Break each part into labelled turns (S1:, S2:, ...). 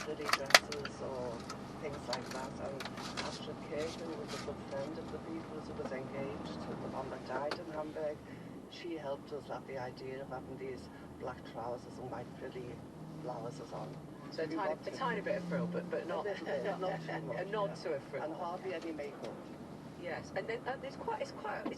S1: pretty dresses or things like that. And Astrid Kirk, who was a good friend of the Beatles, who was engaged to the one that died in Hamburg, she helped us at the idea of having these black trousers and white frilly blouses on.
S2: So a tiny bit of frill, but not
S1: a little bit, not too much.
S2: A nod to a frill.
S1: And hardly any makeup.
S2: Yes, and then it's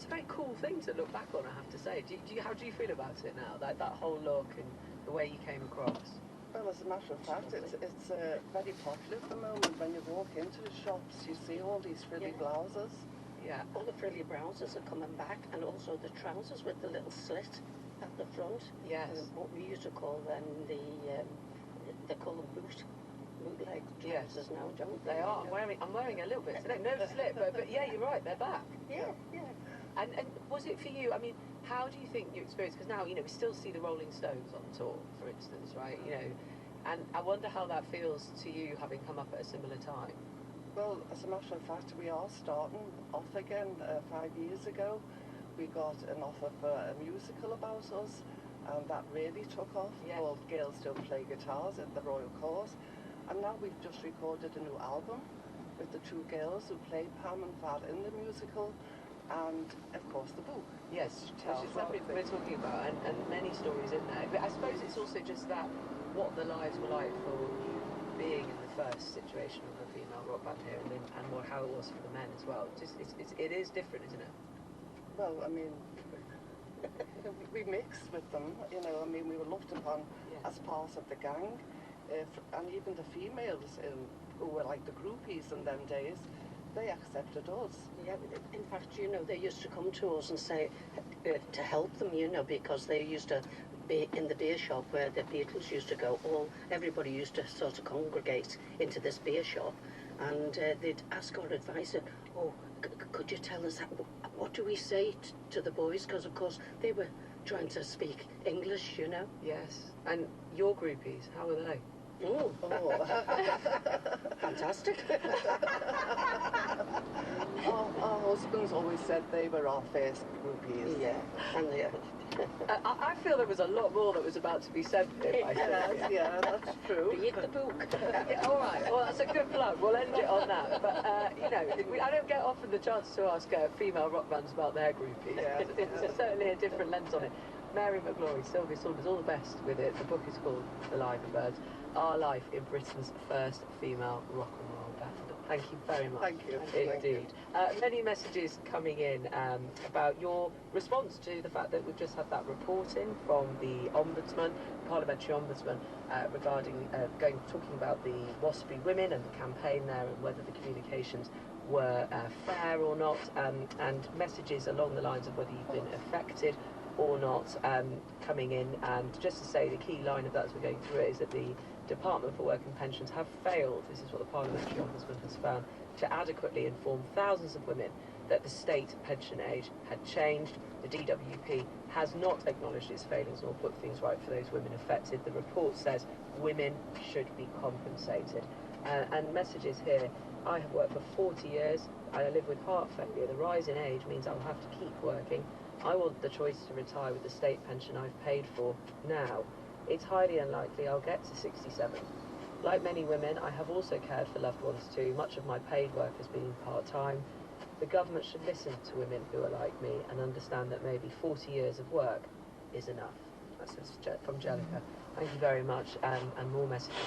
S2: a very cool thing to look back on, I have to say. How do you feel about it now? That whole look and the way you came across.
S1: Well, as a matter of fact, it's very popular at the moment. When you walk into the shops, you see all these frilly blouses.
S3: Yeah, all the frilly blouses are coming back, and also the trousers with the little slit at the front.
S2: Yes.
S3: What we used to call then they call them bootleg trousers now, don't they?
S2: They are. I'm wearing a little bit today. No slip, but yeah, you're right. They're back.
S3: Yeah.
S2: And was it for you? I mean, how do you think you experienced? Because now we still see the Rolling Stones on tour, for instance, right? And I wonder how that feels to you, having come up at a similar time.
S1: Well, as a matter of fact, we are starting off again. 5 years ago, we got an offer for a musical about us, and that really took off.
S2: Yes.
S1: Called Girls Don't Play Guitars at the Royal Court. And now we've just recorded a new album with the two girls who played Pam and Val in the musical, and of course the book.
S2: Yes,
S1: tells
S2: which is what we're talking about, and many stories in there. But I suppose it's also just that, what the lives were like for you being in the first situation of a female rock band here, and how it was for the men as well. It is different, isn't it?
S1: Well, I mean, we mixed with them, I mean, we were looked upon as part of the gang, and even the females who were like the groupies in them days, they accepted us.
S3: Yeah, in fact, they used to come to us and say to help them, because they used to be in the beer shop where the Beatles used to go. Everybody used to sort of congregate into this beer shop, and they'd ask our advisor, could you tell us what do we say to the boys? Because of course they were trying to speak English,
S2: Yes. And your groupies, how were they?
S3: Oh. Fantastic.
S1: Our husbands always said they were our first groupies.
S3: Yeah, and
S2: I feel there was a lot more that was about to be said here.
S1: Yeah, that's true.
S3: Read the book.
S2: All right, well, that's a good plug. We'll end it on that. But, I don't get often the chance to ask female rock bands about their groupies.
S1: Yeah.
S2: It's certainly a different lens on it. Mary McGlory, Sylvia Saunders, all the best with it. The book is called The Live and Birds, Our Life in Britain's First Female Rock and Roll Band. Thank you very much.
S1: Thank you.
S2: Indeed. Many messages coming in about your response to the fact that we've just had that report in from the Ombudsman, Parliamentary Ombudsman, regarding talking about the WASPy women and the campaign there, and whether the communications were fair or not, and messages along the lines of whether you've been affected or not coming in. And just to say, the key line of that as we're going through it is that the Department for Work and Pensions have failed, this is what the Parliamentary Ombudsman has found, to adequately inform thousands of women that the state pension age had changed. The DWP has not acknowledged its failings or put things right for those women affected. The report says women should be compensated. And messages here: I have worked for 40 years, I live with heart failure, the rise in age means I'll have to keep working. I want the choice to retire with the state pension I've paid for now. It's highly unlikely I'll get to 67. Like many women, I have also cared for loved ones too. Much of my paid work has been part-time. The government should listen to women who are like me and understand that maybe 40 years of work is enough. That's from Jellica. Thank you very much, and more messages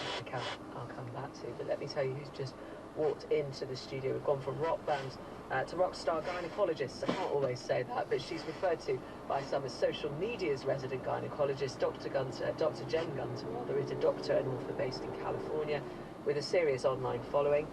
S2: I'll come back to. But let me tell you who's just walked into the studio. We've gone from rock bands to rock star gynecologists. I can't always say that, but she's referred to by some as social media's resident gynecologist. Dr. Jen Gunter, is a doctor and author based in California with a serious online following.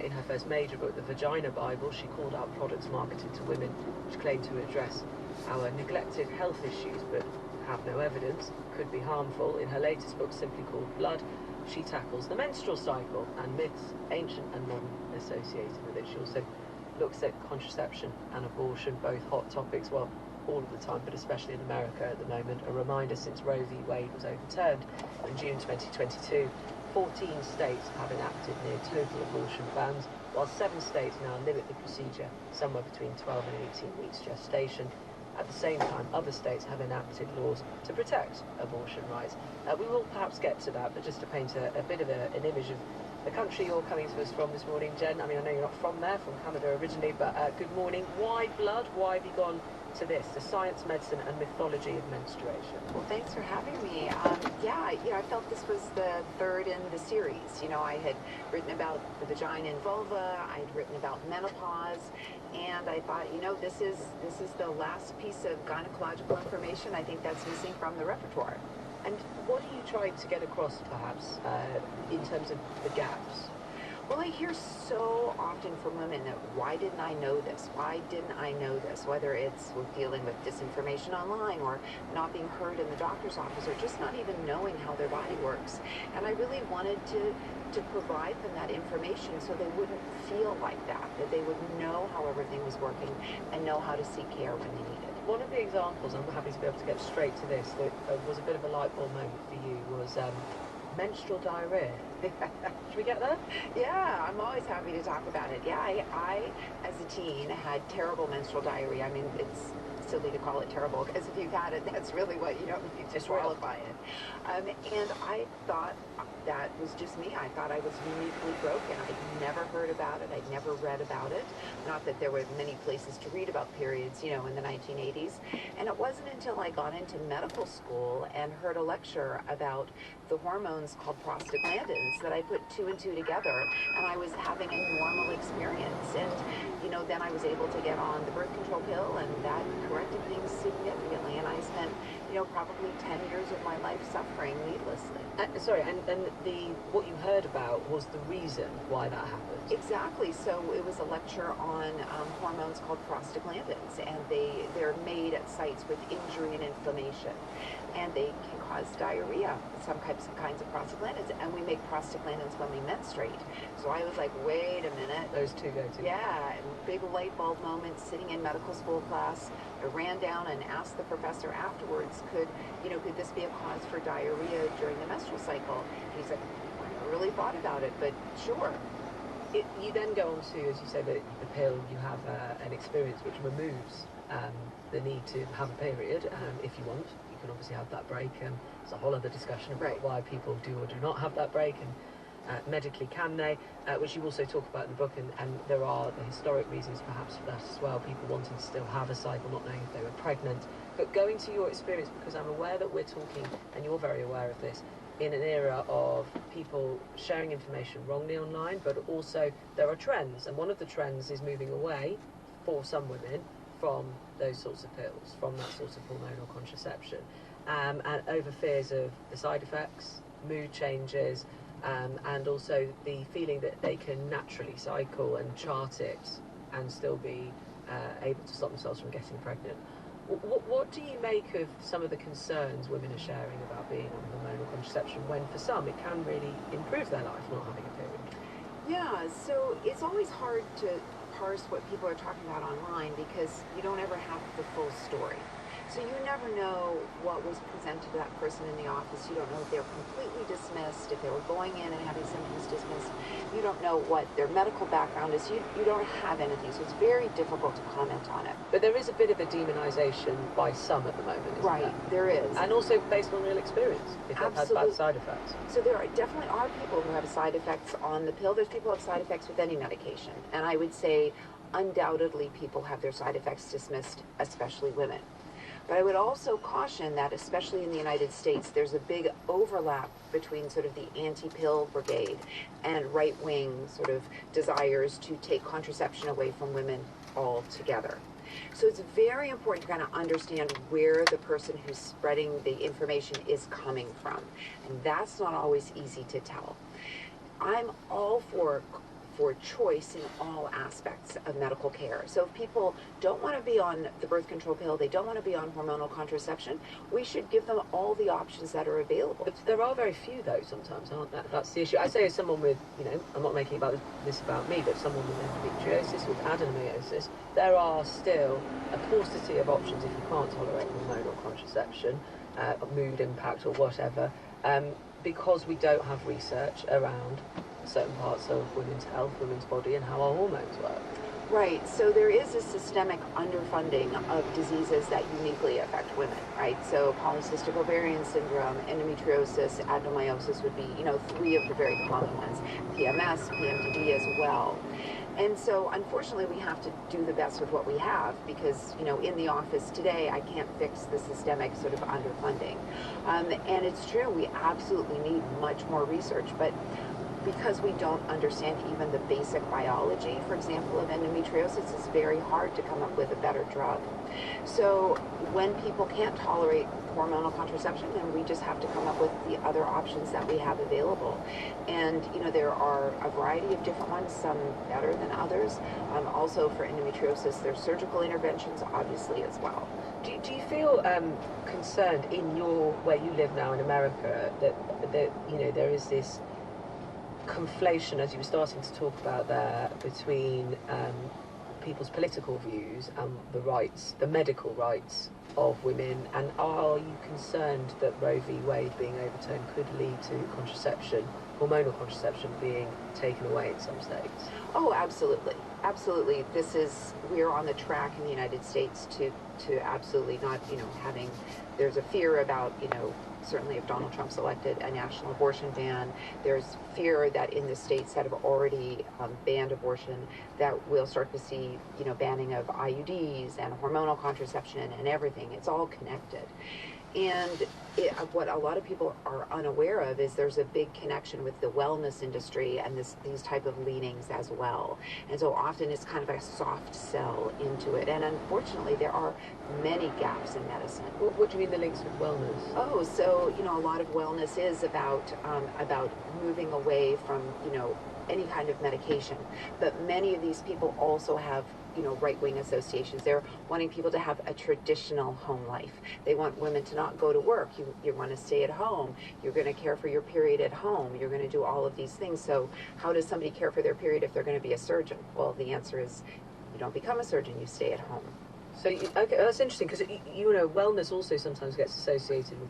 S2: In her first major book, The Vagina Bible, she called out products marketed to women which claim to address our neglected health issues but have no evidence, could be harmful. In her latest book, simply called Blood, she tackles the menstrual cycle and myths, ancient and modern, associated with it. She also looks at contraception and abortion, both hot topics, well, all of the time, but especially in America at the moment. A reminder, since Roe v. Wade was overturned in June 2022, 14 states have enacted near total abortion bans, while 7 states now limit the procedure somewhere between 12 and 18 weeks gestation. At the same time, other states have enacted laws to protect abortion rights. We will perhaps get to that, but just to paint a bit of an image of the country you're coming to us from this morning, Jen. I mean, I know you're not from there, from Canada originally, but good morning. Why blood? Why have you gone to this, the science, medicine and mythology of menstruation?
S4: Well, thanks for having me. Yeah, I felt this was the third in the series. I had written about the vagina and vulva, I'd written about menopause, and I thought, this is the last piece of gynecological information I think that's missing from the repertoire.
S2: And what are you trying to get across, perhaps, in terms of the gaps?
S4: Well, I hear so often from women that, why didn't I know this? Why didn't I know this? Whether it's with dealing with disinformation online or not being heard in the doctor's office or just not even knowing how their body works. And I really wanted to provide them that information so they wouldn't feel like that they would know how everything was working and know how to seek care when they need it.
S2: One of the examples, I'm happy to be able to get straight to this, that was a bit of a light bulb moment for you was menstrual diarrhea. Should we get there?
S4: Yeah, I'm always happy to talk about it. Yeah, I as a teen, had terrible menstrual diarrhea. I mean, it's silly to call it terrible, because if you've had it, that's really what you don't need to qualify it. And I thought that was just me. I thought I was uniquely broken. I'd never heard about it. I'd never read about it. Not that there were many places to read about periods, in the 1980s. And it wasn't until I got into medical school and heard a lecture about the hormones called prostaglandins that I put two and two together, and I was having a normal experience. And, then I was able to get on the birth control pill, and that corrected things significantly. And I spent, probably 10 years of my life suffering needlessly.
S2: Sorry, and what you heard about was the reason why that happened.
S4: Exactly. So it was a lecture on hormones called prostaglandins, and they're made at sites with injury and inflammation, and they can cause diarrhea, some kinds of prostaglandins, and we make prostaglandins when we menstruate. So I was like, wait a minute.
S2: Those two go together.
S4: Yeah, big light bulb moment sitting in medical school class. I ran down and asked the professor afterwards, could this be a cause for diarrhea during the menstrual cycle? And he's like, I never really thought about it, but sure.
S2: You then go on to, as you say, the pill, you have an experience which removes the need to have a period if you want. You can obviously have that break, and it's a whole other discussion about why people do or do not have that break, and medically can they, which you also talk about in the book, and there are the historic reasons perhaps for that as well, people wanting to still have a cycle, not knowing if they were pregnant. But going to your experience, because I'm aware that we're talking, and you're very aware of this, in an era of people sharing information wrongly online, but also there are trends, and one of the trends is moving away, for some women, from those sorts of pills, from that sort of hormonal contraception, and over fears of the side effects, mood changes, and also the feeling that they can naturally cycle and chart it and still be able to stop themselves from getting pregnant. What do you make of some of the concerns women are sharing about being on hormonal contraception, when for some it can really improve their life not having a period?
S4: Yeah, so it's always hard to parse what people are talking about online, because you don't ever have the full story. So you never know what was presented to that person in the office. You don't know if they were completely dismissed, if they were going in and having symptoms dismissed. You don't know what their medical background is. You don't have anything, so it's very difficult to comment on it.
S2: But there is a bit of a demonization by some at the moment, isn't
S4: there is.
S2: And also based on real experience, if they've had bad side effects.
S4: So there definitely are people who have side effects on the pill. There's people who have side effects with any medication. And I would say undoubtedly people have their side effects dismissed, especially women. But I would also caution that, especially in the United States, there's a big overlap between sort of the anti-pill brigade and right-wing sort of desires to take contraception away from women altogether. So it's very important to kind of understand where the person who's spreading the information is coming from. And that's not always easy to tell. I'm all for choice in all aspects of medical care. So if people don't want to be on the birth control pill, they don't want to be on hormonal contraception, we should give them all the options that are available.
S2: But there are very few though sometimes, aren't there? That's the issue. I say as someone with, I'm not making this about me, but someone with endometriosis, with adenomyosis, there are still a paucity of options if you can't tolerate hormonal contraception, mood impact or whatever, because we don't have research around certain parts of women's health, women's body, and how our hormones work.
S4: Right, so there is a systemic underfunding of diseases that uniquely affect women, right? So polycystic ovarian syndrome, endometriosis, adenomyosis would be, three of the very common ones. PMS, PMDD as well. And so unfortunately we have to do the best with what we have because, in the office today, I can't fix the systemic sort of underfunding. And it's true, we absolutely need much more research, but because we don't understand even the basic biology, for example, of endometriosis, it's very hard to come up with a better drug. So when people can't tolerate hormonal contraception, then we just have to come up with the other options that we have available. And, there are a variety of different ones, some better than others. Also for endometriosis, there's surgical interventions, obviously, as well.
S2: Do you feel concerned in where you live now in America that there is this conflation, as you were starting to talk about there, between people's political views and the medical rights of women, and are you concerned that Roe v. Wade being overturned could lead to hormonal contraception being taken away in some states?
S4: Oh, absolutely. Absolutely. We're on the track in the United States to absolutely not, there's a fear about, certainly if Donald Trump's elected, a national abortion ban. There's fear that in the states that have already banned abortion, that we'll start to see, banning of IUDs and hormonal contraception and everything. It's all connected. And what a lot of people are unaware of is there's a big connection with the wellness industry and these type of leanings as well. And so often it's kind of a soft sell into it. And unfortunately, there are many gaps in medicine.
S2: What do you mean the links with wellness?
S4: Oh, so, a lot of wellness is about moving away from, any kind of medication. But many of these people also have right-wing associations. They're wanting people to have a traditional home life. They want women to not go to work. You want to stay at home. You're going to care for your period at home. You're going to do all of these things. So how does somebody care for their period if they're going to be a surgeon? Well, the answer is you don't become a surgeon. You stay at home.
S2: So, okay, that's interesting because, wellness also sometimes gets associated with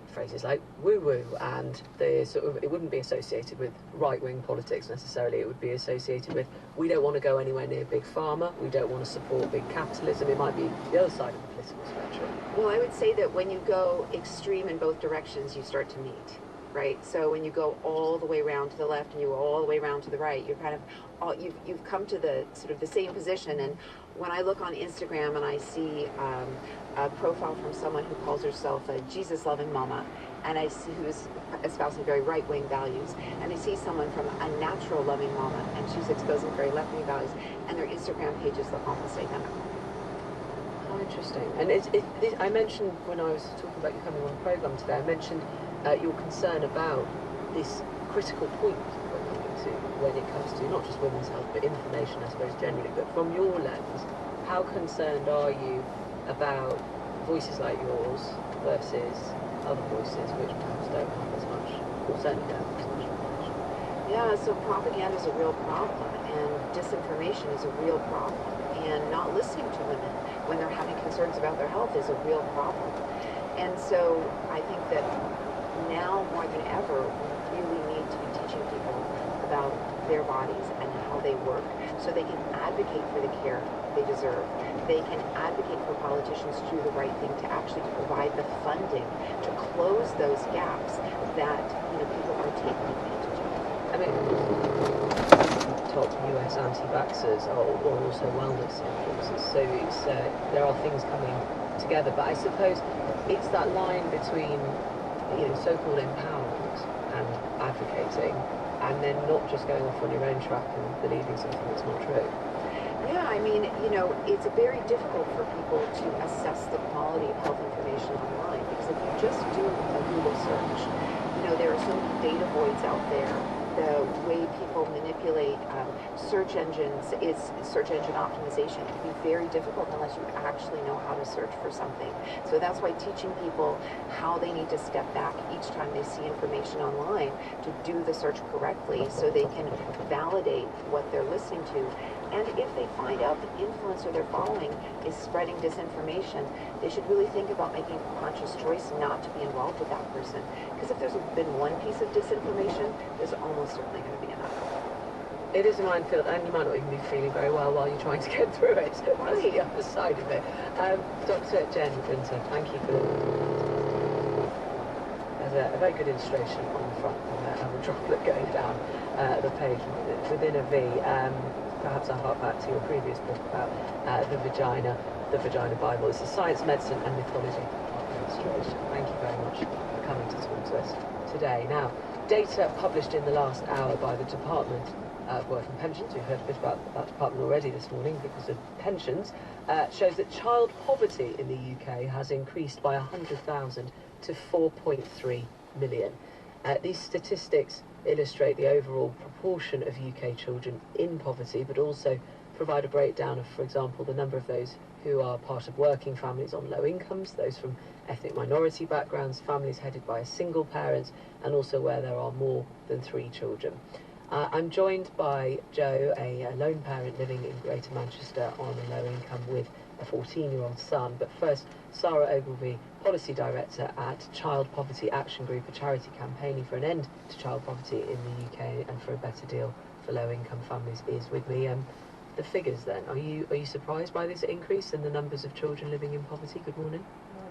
S2: phrases like woo-woo, and it wouldn't be associated with right-wing politics necessarily. It would be associated with, we don't want to go anywhere near big pharma, we don't want to support big capitalism. It might be the other side of the political spectrum.
S4: Well, I would say that when you go extreme in both directions, you start to meet, right? So when you go all the way around to the left and you go all the way around to the right, you're kind of you've come to the sort of the same position. And when I look on Instagram and I see a profile from someone who calls herself a Jesus-loving mama, and I see who's espousing very right-wing values, and I see someone from a natural-loving mama, and she's exposing very left-wing values, and their Instagram pages look almost identical.
S2: Oh, interesting. And I mentioned when I was talking about you coming on the programme today, I mentioned your concern about this critical point when it comes to not just women's health, but information, I suppose, generally. But from your lens, how concerned are you about voices like yours versus other voices which perhaps don't have as much, or certainly don't have as much information?
S4: Yeah, so propaganda is a real problem, and disinformation is a real problem, and not listening to women when they're having concerns about their health is a real problem. And so I think that now more than ever, we really need to be teaching people about their bodies and how they work so they can advocate for the care they deserve. They can advocate for politicians to do the right thing, to actually provide the funding to close those gaps that people are taking advantage of.
S2: I mean, top US anti-vaxxers are also wellness influencers, so there are things coming together. But I suppose it's that line between so-called empowerment and advocating, and then not just going off on your own track and believing something that's not true.
S4: Yeah, I mean, it's very difficult for people to assess the quality of health information online, because if you just do a Google search, there are so many data voids out there. The way people manipulate search engines is search engine optimization. It can be very difficult unless you actually know how to search for something. So that's why teaching people how they need to step back each time they see information online to do the search correctly so they can validate what they're listening to. And if they find out the influencer they're following is spreading disinformation, they should really think about making a conscious choice not to be involved with that person. Because if there's been one piece of disinformation, there's almost certainly going to be another.
S2: It is a minefield, and you might not even be feeling very well while you're trying to get through it. That's the other side of it. Dr. Jen Brinter, thank you for... There's a very good illustration on the front of a droplet going down the page within a V. Perhaps I'll hark back to your previous book about the vagina Bible. It's a science, medicine and mythology illustration. Thank you very much for coming to talk to us today. Now, data published in the last hour by the Department of Work and Pensions, we've heard a bit about that department already this morning because of pensions, shows that child poverty in the UK has increased by 100,000 to 4.3 million. These statistics illustrate the overall proportion of UK children in poverty, but also provide a breakdown of, for example, the number of those who are part of working families on low incomes, those from ethnic minority backgrounds, families headed by a single parent, and also where there are more than 3 children. I'm joined by Joe, a lone parent living in Greater Manchester on a low income with a 14-year-old son. But first, Sarah Ogilvie, Policy Director at Child Poverty Action Group, a charity campaigning for an end to child poverty in the UK and for a better deal for low-income families, is with me. The figures then, are you surprised by this increase in the numbers of children living in poverty? Good morning.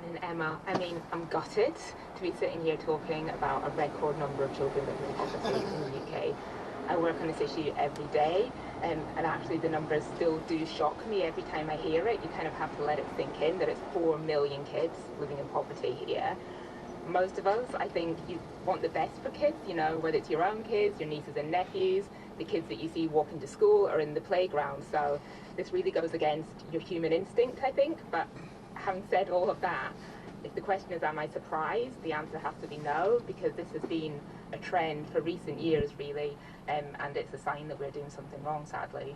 S5: Morning, Emma. I mean, I'm gutted to be sitting here talking about a record number of children living in poverty in the UK. I work on this issue every day, and actually the numbers still do shock me every time I hear it. You kind of have to let it sink in that it's 4 million kids living in poverty here. Most of us, I think, you want the best for kids, you know, whether it's your own kids, your nieces and nephews, the kids that you see walking to school or in the playground. So this really goes against your human instinct, I think. But having said all of that, if the question is, am I surprised? The answer has to be no, because this has been a trend for recent years, really, and it's a sign that we're doing something wrong, sadly.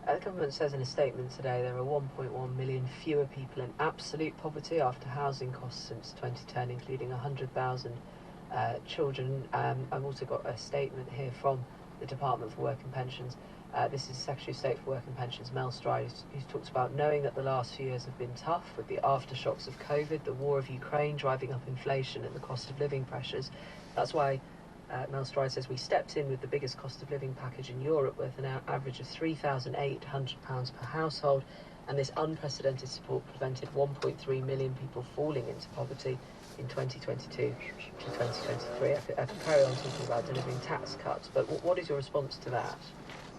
S2: The government says in a statement today there are 1.1 million fewer people in absolute poverty after housing costs since 2010, including 100,000 children. I've also got a statement here from the Department for Work and Pensions. This is Secretary of State for Work and Pensions, Mel Stride, who's talked about knowing that the last few years have been tough with the aftershocks of COVID, the war of Ukraine driving up inflation and the cost of living pressures. That's why Mel Stride says we stepped in with the biggest cost of living package in Europe with an average of £3,800 per household, and this unprecedented support prevented 1.3 million people falling into poverty in 2022 to 2023. I could carry on talking about delivering tax cuts, but what is your response to that?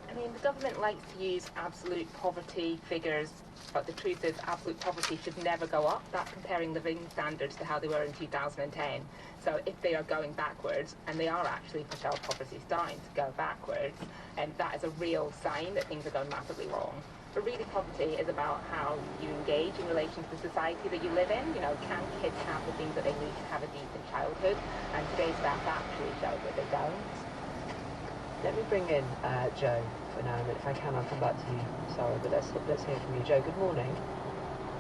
S5: I mean, the government likes to use absolute poverty figures, but the truth is absolute poverty should never go up. That's comparing living standards to how they were in 2010. So if they are going backwards, and they are actually, for child poverty, starting to go backwards, and that is a real sign that things are going massively wrong. But really, poverty is about how you engage in relation to the society that you live in. You know, can kids have the things that they need to have a decent childhood? And today's stats actually show that they don't.
S2: Let me bring in Joe for now, and if I can, I'll come back to you, Sarah, but let's hear from you. Joe, good morning.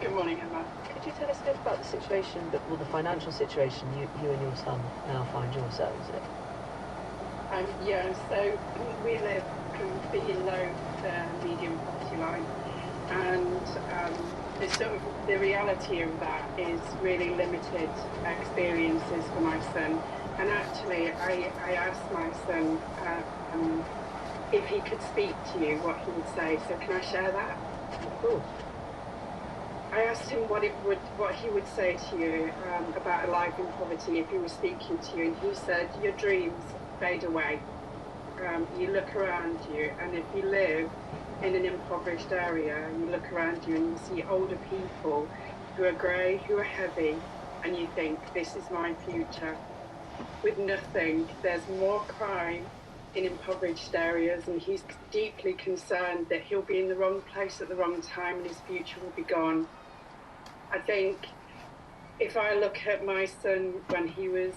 S6: Good morning, Emma.
S2: Could you tell us a bit about the situation, the financial situation you and your son now find yourselves in?
S6: So we live below the medium poverty line, and the reality of that is really limited experiences for my son. And actually, I asked my son if he could speak to you, what he would say. So can I share that?
S2: Of course.
S6: I asked him what he would say to you about a life in poverty if he was speaking to you, and he said, your dreams fade away. You look around you, and if you live in an impoverished area, you look around you and you see older people who are grey, who are heavy, and you think, this is my future. With nothing, there's more crime in impoverished areas, and he's deeply concerned that he'll be in the wrong place at the wrong time and his future will be gone. I think if I look at my son when he was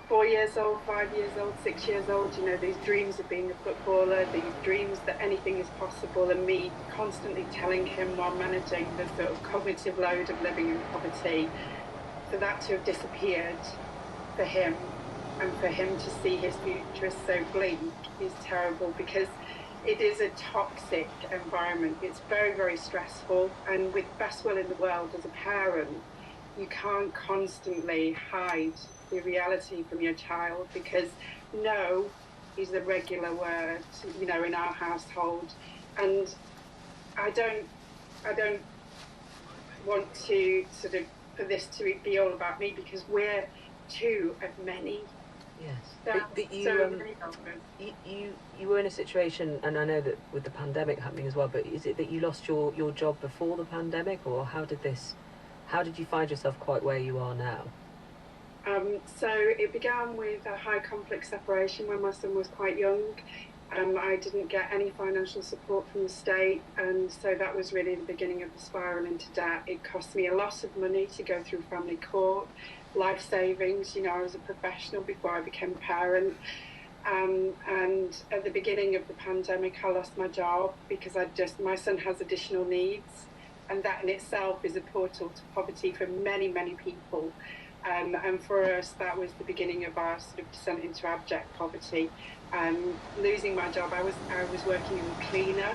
S6: 4 years old, 5 years old, 6 years old, you know, these dreams of being a footballer, these dreams that anything is possible, and me constantly telling him while managing the sort of cognitive load of living in poverty, for that to have disappeared for him, and for him to see his future so bleak is terrible, because it is a toxic environment. It's very, very stressful, and with best will in the world as a parent, you can't constantly hide the reality from your child, because no, is a regular word, you know, in our household. And I don't want to sort of for this to be all about me, because we're two of many.
S2: Yes, but you were in a situation, and I know that with the pandemic happening as well, but is it that you lost your job before the pandemic, or how did you find yourself quite where you are now?
S6: So it began with a high conflict separation when my son was quite young. I didn't get any financial support from the state, and so that was really the beginning of the spiral into debt. It cost me a lot of money to go through family court, life savings. You know, I was a professional before I became a parent. And at the beginning of the pandemic, I lost my job because my son has additional needs, and that in itself is a portal to poverty for many, many people. And for us, that was the beginning of our sort of descent into abject poverty. Losing my job, I was working as a cleaner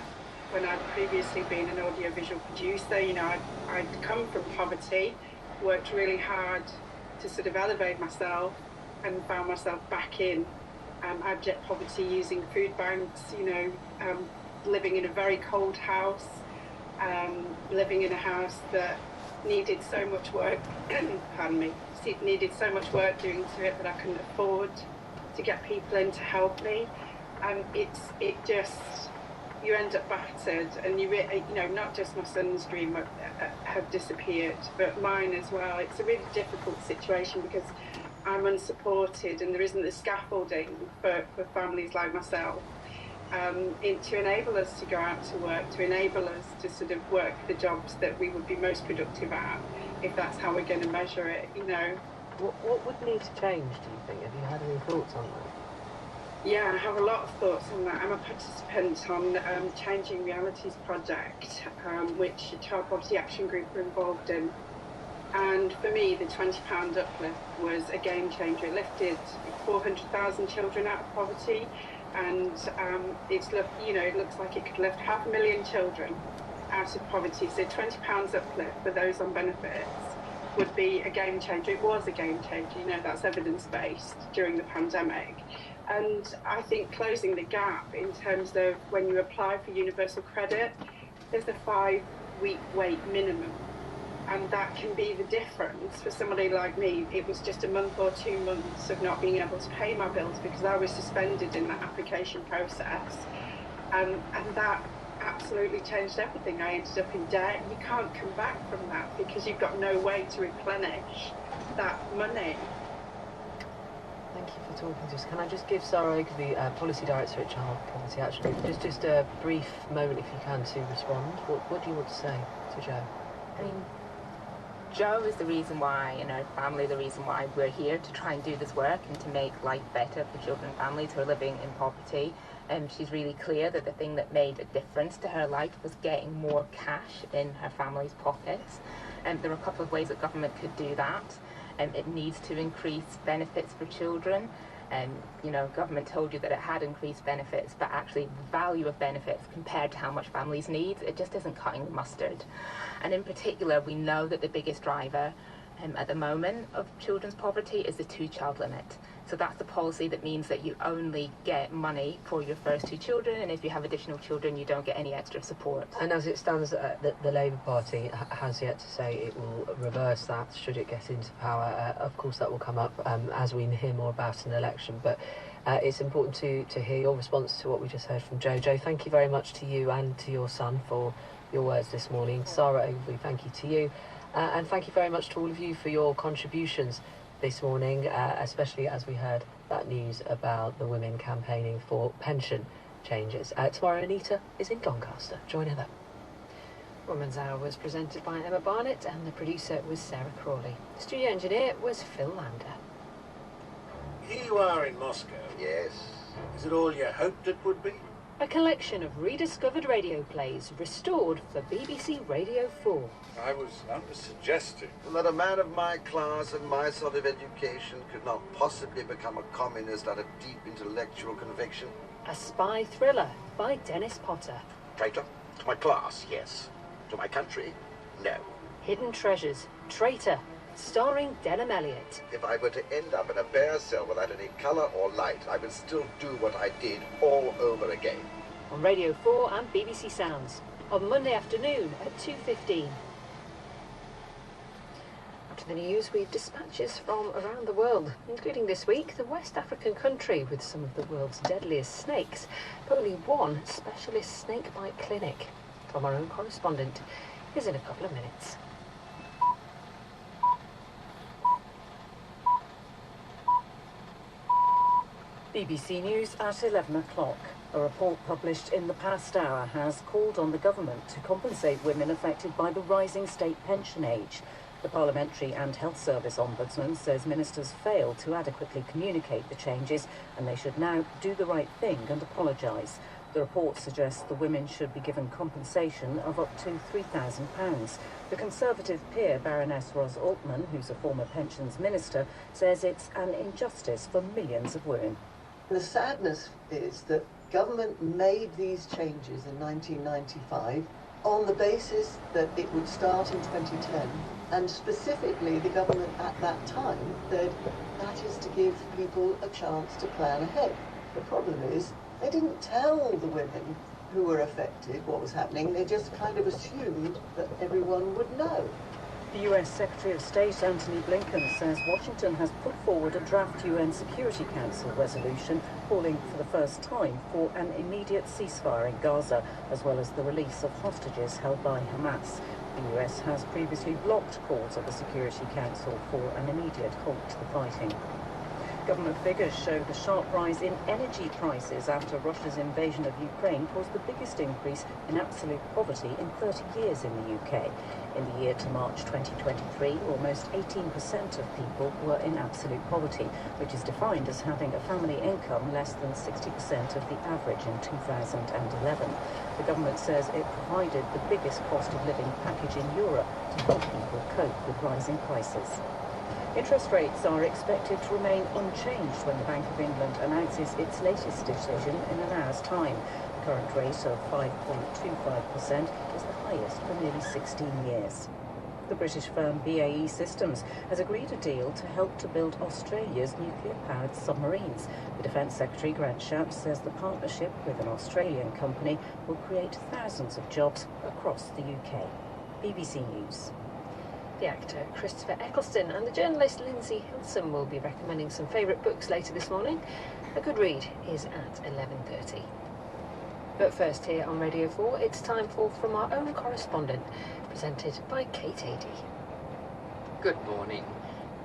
S6: when I'd previously been an audiovisual producer. You know, I'd come from poverty, worked really hard to sort of elevate myself, and found myself back in abject poverty, using food banks, you know, living in a very cold house, living in a house that needed so much work, pardon me, needed so much work doing to it that I couldn't afford to get people in to help me. You end up battered, and you know, not just my son's dream have disappeared, but mine as well. It's a really difficult situation because I'm unsupported, and there isn't the scaffolding for families like myself to enable us to go out to work, to enable us to sort of work the jobs that we would be most productive at, if that's how we're going to measure it, you know.
S2: What would need to change, do you think? Have you had any thoughts on that?
S6: Yeah, I have a lot of thoughts on that. I'm a participant on Changing Realities project, which Child Poverty Action Group are involved in. And for me, the £20 uplift was a game changer. It lifted 400,000 children out of poverty, and it looks like it could lift 500,000 children out of poverty. So £20 uplift for those on benefits would be a game changer. It was a game changer. You know, that's evidence-based during the pandemic. And I think closing the gap in terms of when you apply for universal credit, there's a 5-week wait minimum. And that can be the difference for somebody like me. It was just a month or 2 months of not being able to pay my bills because I was suspended in that application process. And that absolutely changed everything. I ended up in debt. You can't come back from that because you've got no way to replenish that money.
S2: Thank you for talking to us. Can I just give Sarah Ogilvie, Policy Director at Child Poverty Action Group, just a brief moment, if you can, to respond? What do you want to say to Jo?
S5: I mean, Jo is the reason why, and her family, the reason why we're here to try and do this work and to make life better for children and families who are living in poverty. She's really clear that the thing that made a difference to her life was getting more cash in her family's pockets. There are a couple of ways that government could do that. It needs to increase benefits for children. You know, government told you that it had increased benefits, but actually the value of benefits compared to how much families need, it just isn't cutting the mustard. And in particular, we know that the biggest driver at the moment of children's poverty is the 2-child limit. So that's the policy that means that you only get money for your first 2 children, and if you have additional children, you don't get any extra support.
S2: And as it stands, the Labour Party has yet to say it will reverse that should it get into power. Of course, that will come up as we hear more about an election, but it's important to hear your response to what we just heard from Jo. Jo, thank you very much to you and to your son for your words this morning. Sarah Ogilvie, thank you to you. And thank you very much to all of you for your contributions this morning, especially as we heard that news about the women campaigning for pension changes. Tomorrow, Anita is in Doncaster. Join her there.
S7: Woman's Hour was presented by Emma Barnett, and the producer was Sarah Crawley. The studio engineer was Phil Lander.
S8: Here you are in Moscow.
S9: Yes.
S8: Is it all you hoped it would be?
S7: A collection of rediscovered radio plays restored for BBC Radio 4.
S8: I was only suggesting.
S9: That a man of my class and my sort of education could not possibly become a communist out of deep intellectual conviction.
S7: A spy thriller by Dennis Potter.
S10: Traitor? To my class, yes. To my country, no.
S7: Hidden Treasures, Traitor, starring Denham Elliott.
S9: If I were to end up in a bare cell without any colour or light, I would still do what I did all over again.
S7: On Radio 4 and BBC Sounds on Monday afternoon at 2:15. After the news, we've dispatches from around the world, including this week the West African country with some of the world's deadliest snakes, but only one specialist snake bite clinic. From our own correspondent is in a couple of minutes.
S10: BBC News at 11 o'clock. A report published in the past hour has called on the government to compensate women affected by the rising state pension age. The Parliamentary and Health Service Ombudsman says ministers failed to adequately communicate the changes and they should now do the right thing and apologise. The report suggests the women should be given compensation of up to £3,000. The Conservative peer Baroness Ros Altman, who's a former pensions minister, says it's an injustice for millions of women.
S1: The sadness is that government made these changes in 1995 on the basis that it would start in 2010, and specifically the government at that time said that is to give people a chance to plan ahead. The problem is they didn't tell the women who were affected what was happening. They just kind of assumed that everyone would know.
S10: The US Secretary of State Antony Blinken says Washington has put forward a draft UN Security Council resolution calling for the first time for an immediate ceasefire in Gaza, as well as the release of hostages held by Hamas. The US has previously blocked calls of the Security Council for an immediate halt to the fighting. Government figures show the sharp rise in energy prices after Russia's invasion of Ukraine caused the biggest increase in absolute poverty in 30 years in the UK. In the year to March 2023, almost 18% of people were in absolute poverty, which is defined as having a family income less than 60% of the average in 2011. The government says it provided the biggest cost of living package in Europe to help people cope with rising prices. Interest rates are expected to remain unchanged when the Bank of England announces its latest decision in an hour's time. The current rate of 5.25% is the highest for nearly 16 years. The British firm BAE Systems has agreed a deal to help to build Australia's nuclear-powered submarines. The Defence Secretary, Grant Shapps, says the partnership with an Australian company will create thousands of jobs across the UK. BBC News.
S7: The actor Christopher Eccleston and the journalist Lindsay Hilson will be recommending some favourite books later this morning. A good read is at 11:30. But first here on Radio 4, it's time for From Our Own Correspondent, presented by Kate Adey.
S11: Good morning.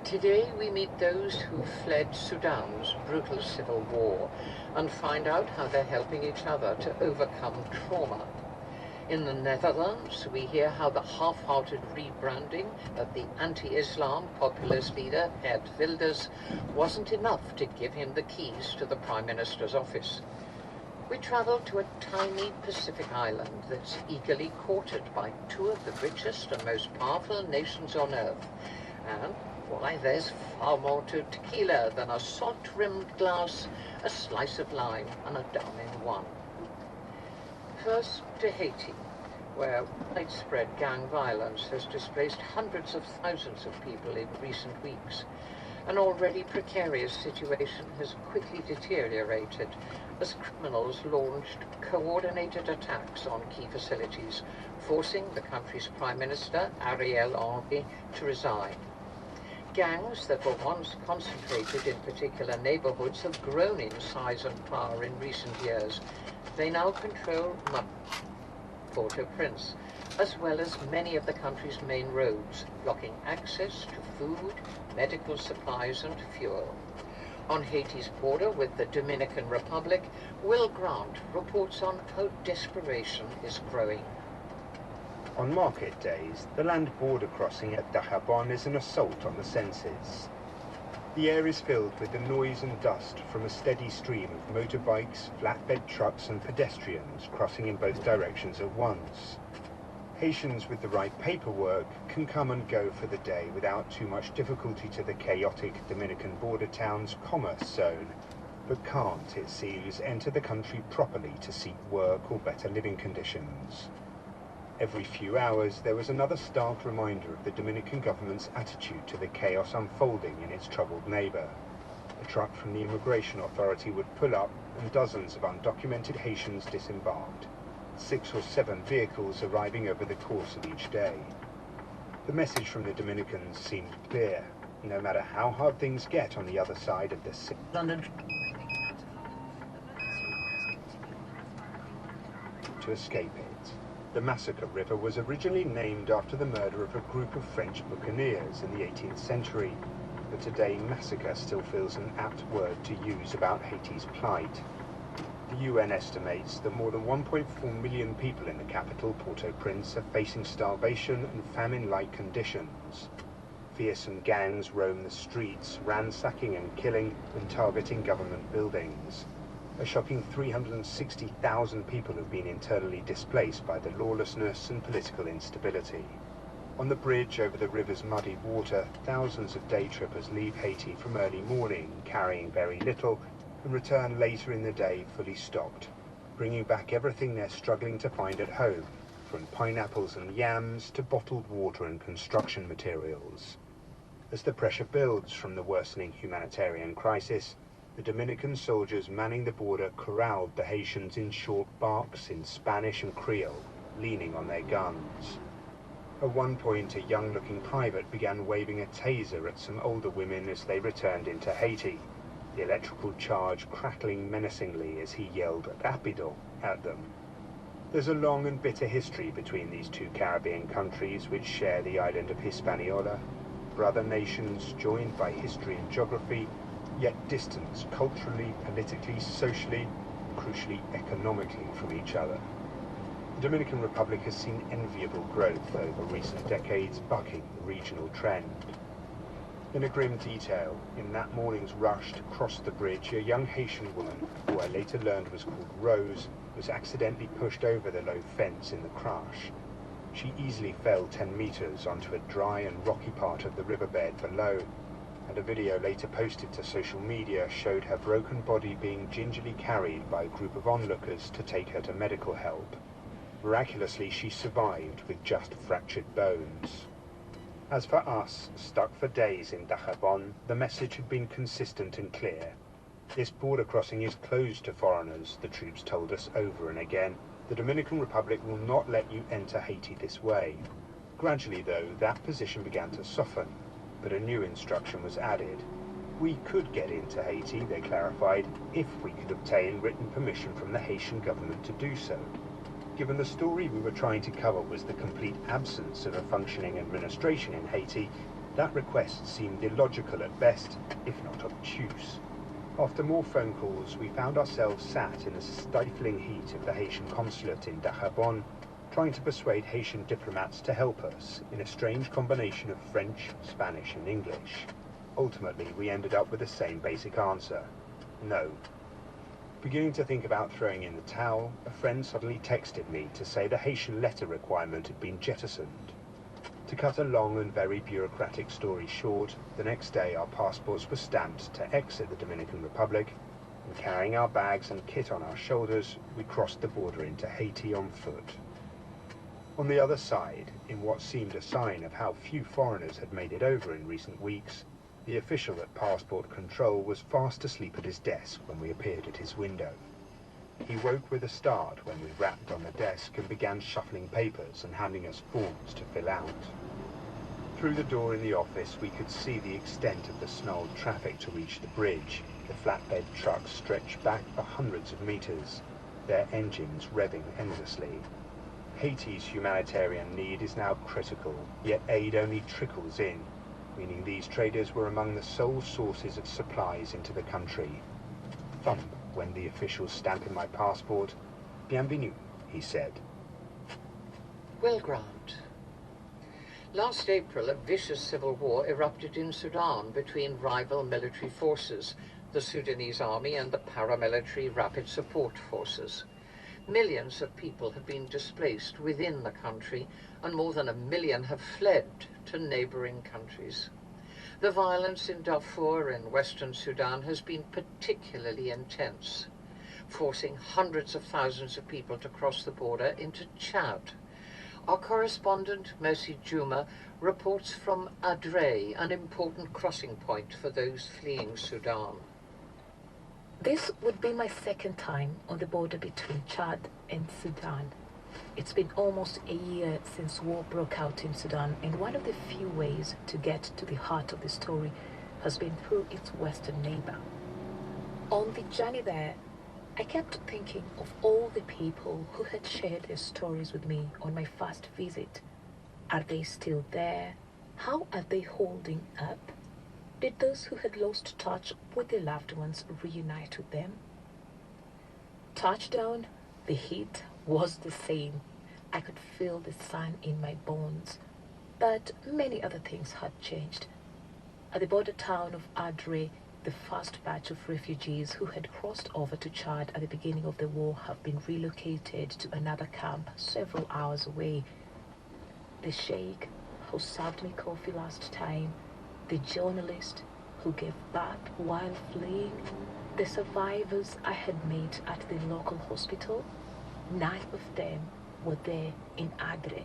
S11: Today we meet those who fled Sudan's brutal civil war and find out how they're helping each other to overcome trauma. In the Netherlands, we hear how the half-hearted rebranding of the anti-Islam populist leader Geert Wilders wasn't enough to give him the keys to the Prime Minister's office. We travel to a tiny Pacific island that's eagerly courted by two of the richest and most powerful nations on earth. And why, there's far more to tequila than a salt-rimmed glass, a slice of lime, and a down in one. First to Haiti, where widespread gang violence has displaced hundreds of thousands of people in recent weeks. An already precarious situation has quickly deteriorated as criminals launched coordinated attacks on key facilities, forcing the country's Prime Minister, Ariel Henry, to resign. Gangs that were once concentrated in particular neighborhoods have grown in size and power in recent years. They now control Port-au-Prince, as well as many of the country's main roads, blocking access to food, medical supplies and fuel. On Haiti's border with the Dominican Republic, Will Grant reports on how desperation is growing.
S12: On market days, the land border crossing at Dajabon is an assault on the senses. The air is filled with the noise and dust from a steady stream of motorbikes, flatbed trucks and pedestrians crossing in both directions at once. Haitians with the right paperwork can come and go for the day without too much difficulty to the chaotic Dominican border town's commerce zone, but can't, it seems, enter the country properly to seek work or better living conditions. Every few hours, there was another stark reminder of the Dominican government's attitude to the chaos unfolding in its troubled neighbor. A truck from the immigration authority would pull up and dozens of undocumented Haitians disembarked, 6 or 7 vehicles arriving over the course of each day. The message from the Dominicans seemed clear. No matter how hard things get on the other side of the London, to escape it. The Massacre River was originally named after the murder of a group of French buccaneers in the 18th century, but today massacre still feels an apt word to use about Haiti's plight. The UN estimates that more than 1.4 million people in the capital, Port-au-Prince, are facing starvation and famine-like conditions. Fearsome gangs roam the streets, ransacking and killing and targeting government buildings. A shocking 360,000 people have been internally displaced by the lawlessness and political instability. On the bridge over the river's muddy water, thousands of day trippers leave Haiti from early morning, carrying very little, and return later in the day fully stocked, bringing back everything they're struggling to find at home, from pineapples and yams to bottled water and construction materials. As the pressure builds from the worsening humanitarian crisis, the Dominican soldiers manning the border corralled the Haitians in short barks in Spanish and Creole, leaning on their guns. At one point, a young-looking private began waving a taser at some older women as they returned into Haiti, the electrical charge crackling menacingly as he yelled "Rapido" at them. There's a long and bitter history between these two Caribbean countries which share the island of Hispaniola, brother nations joined by history and geography, yet distanced culturally, politically, socially, crucially economically from each other. The Dominican Republic has seen enviable growth over recent decades, bucking the regional trend. In a grim detail, in that morning's rush to cross the bridge, a young Haitian woman, who I later learned was called Rose, was accidentally pushed over the low fence in the crash. She easily fell 10 meters onto a dry and rocky part of the riverbed below, and a video later posted to social media showed her broken body being gingerly carried by a group of onlookers to take her to medical help. Miraculously, she survived with just fractured bones. As for us, stuck for days in Dajabon, the message had been consistent and clear. This border crossing is closed to foreigners, the troops told us over and again. The Dominican Republic will not let you enter Haiti this way. Gradually, though, that position began to soften, but a new instruction was added. We could get into Haiti, they clarified, if we could obtain written permission from the Haitian government to do so. Given the story we were trying to cover was the complete absence of a functioning administration in Haiti, that request seemed illogical at best, if not obtuse. After more phone calls, we found ourselves sat in the stifling heat of the Haitian consulate in Dajabon, trying to persuade Haitian diplomats to help us in a strange combination of French, Spanish and English. Ultimately, we ended up with the same basic answer: no. Beginning to think about throwing in the towel, a friend suddenly texted me to say the Haitian letter requirement had been jettisoned. To cut a long and very bureaucratic story short, the next day our passports were stamped to exit the Dominican Republic, and carrying our bags and kit on our shoulders, we crossed the border into Haiti on foot. On the other side, in what seemed a sign of how few foreigners had made it over in recent weeks, the official at passport control was fast asleep at his desk when we appeared at his window. He woke with a start when we rapped on the desk and began shuffling papers and handing us forms to fill out. Through the door in the office, we could see the extent of the snarled traffic to reach the bridge. The flatbed trucks stretched back for hundreds of meters, their engines revving endlessly. Haiti's humanitarian need is now critical, yet aid only trickles in, meaning these traders were among the sole sources of supplies into the country. Thump went the official stamp in my passport. "Bienvenue," he said.
S11: Well, Grant. Last April, a vicious civil war erupted in Sudan between rival military forces, the Sudanese army and the paramilitary Rapid Support Forces. Millions of people have been displaced within the country, and more than 1 million have fled to neighboring countries. The violence in Darfur in western Sudan has been particularly intense, forcing hundreds of thousands of people to cross the border into Chad. Our correspondent, Mercy Juma, reports from Adre, an important crossing point for those fleeing Sudan.
S13: This would be my second time on the border between Chad and Sudan. It's been almost a year since war broke out in Sudan, and one of the few ways to get to the heart of the story has been through its western neighbor. On the journey there, I kept thinking of all the people who had shared their stories with me on my first visit. Are they still there? How are they holding up? Did those who had lost touch with their loved ones reunite with them? Touchdown, the heat was the same. I could feel the sun in my bones. But many other things had changed. At the border town of Adre, the first batch of refugees who had crossed over to Chad at the beginning of the war have been relocated to another camp several hours away. The sheikh who served me coffee last time, the journalist who gave birth while fleeing, the survivors I had met at the local hospital, none of them were there in Adre.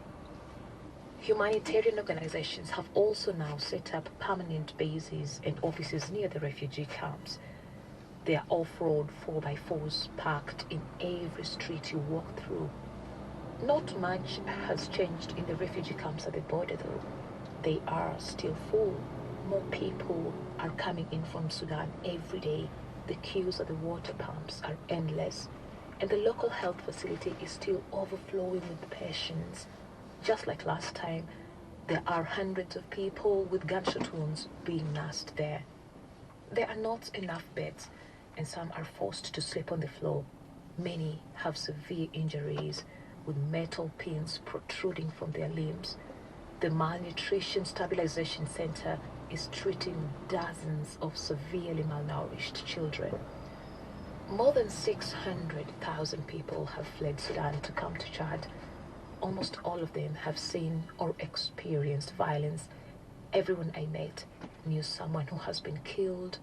S13: Humanitarian organizations have also now set up permanent bases and offices near the refugee camps. There are off-road 4x4s parked in every street you walk through. Not much has changed in the refugee camps at the border though. They are still full. More people are coming in from Sudan every day. The queues at the water pumps are endless, and the local health facility is still overflowing with patients. Just like last time, there are hundreds of people with gunshot wounds being nursed there. There are not enough beds, and some are forced to sleep on the floor. Many have severe injuries, with metal pins protruding from their limbs. The Malnutrition Stabilization Center is treating dozens of severely malnourished children. More than 600,000 people have fled Sudan to come to Chad. Almost all of them have seen or experienced violence. Everyone I met knew someone who has been killed